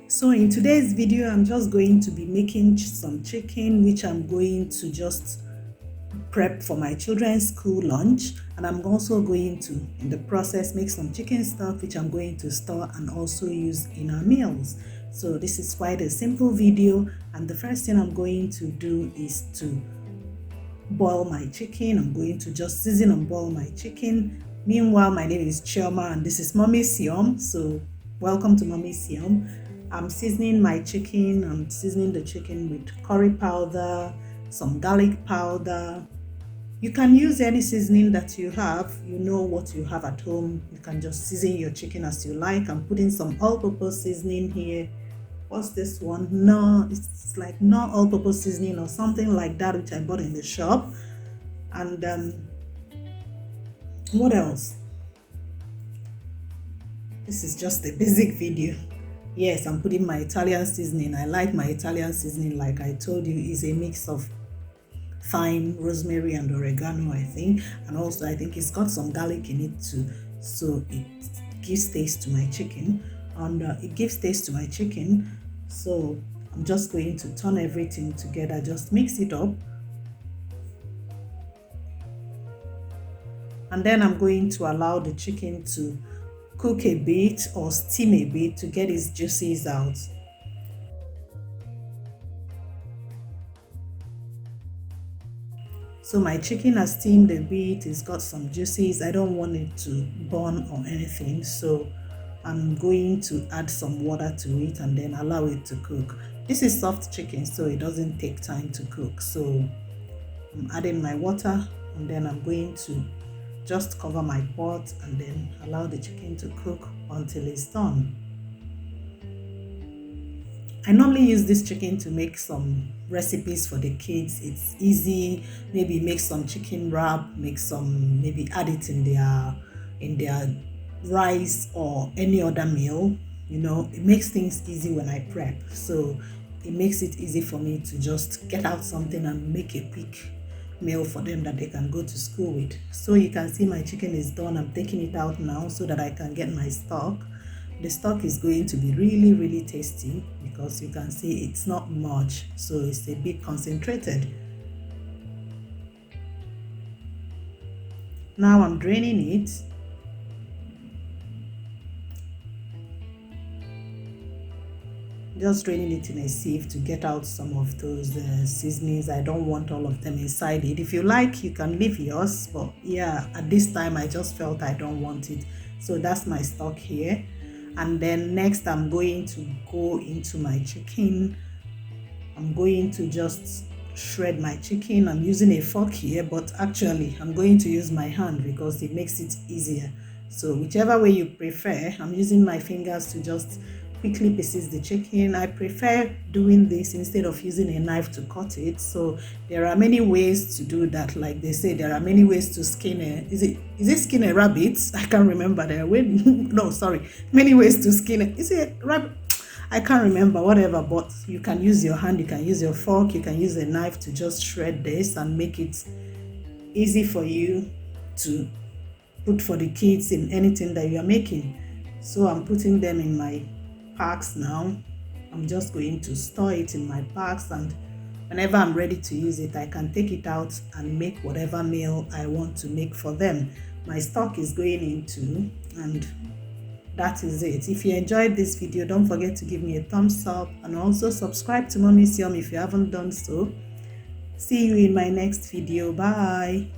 So in today's video, I'm just going to be making some chicken, which I'm going to just prep for my children's school lunch. And I'm also going to, in the process, make some chicken stuff, which I'm going to store and also use in our meals. So this is quite a simple video. And the first thing I'm going to do is to boil my chicken. I'm going to just season and boil my chicken. Meanwhile, my name is Chioma and this is Mommy Siom. So welcome to Mommy Siom. I'm seasoning my chicken. I'm seasoning the chicken with curry powder, some garlic powder. You can use any seasoning that you have. You know what you have at home. You can just season your chicken as you like. I'm putting some all-purpose seasoning here. What's this one? No, it's like not all-purpose seasoning or something like that, which I bought in the shop. And what else? This is just a basic video. Yes, I'm putting my Italian seasoning. I like my Italian seasoning, like I told you, is a mix of thyme, rosemary, and oregano, I think. And also, I think it's got some garlic in it too. So it gives taste to my chicken. And it gives taste to my chicken. So I'm just going to turn everything together, just mix it up. And then I'm going to allow the chicken to cook a bit or steam a bit to get its juices out. So my chicken has steamed a bit, it's got some juices. I don't want it to burn or anything, so I'm going to add some water to it and then allow it to cook. This is soft chicken, so it doesn't take time to cook. So I'm adding my water and then I'm going to just cover my pot and then allow the chicken to cook until it's done. I normally use this chicken to make some recipes for the kids. It's easy. Maybe make some chicken wrap, make some, maybe add it in their rice or any other meal. You know, it makes things easy when I prep. So it makes it easy for me to just get out something and make a quick meal for them that they can go to school with. So you can see my chicken is done. I'm taking it out now so that I can get my stock. The stock is going to be really tasty because you can see it's not much, so it's a bit concentrated. Now I'm draining it. Just draining it in a sieve to get out some of those seasonings. I don't want all of them inside it. If you like, you can leave yours, but yeah, at this time I just felt I don't want it. So that's my stock here. And then next I'm going to go into my chicken. I'm going to just shred my chicken. I'm using a fork here, but actually I'm going to use my hand because it makes it easier. So whichever way you prefer, I'm using my fingers to just quickly pieces the chicken. I prefer doing this instead of using a knife to cut it. So there are many ways to do that. Like they say, there are many ways to skin a, is it skin a rabbit? I can't remember. There are no, sorry, many ways to skin it. Is it rabbit? I can't remember, whatever, but you can use your hand, you can use your fork, you can use a knife to just shred this and make it easy for you to put for the kids in anything that you are making. So I'm putting them in my packs now. I'm just going to store it in my packs, and whenever I'm ready to use it, I can take it out and make whatever meal I want to make for them. My stock is going into, and that is it. If you enjoyed this video, don't forget to give me a thumbs up and also subscribe to Mommy Siom if you haven't done so. See you in my next video. Bye.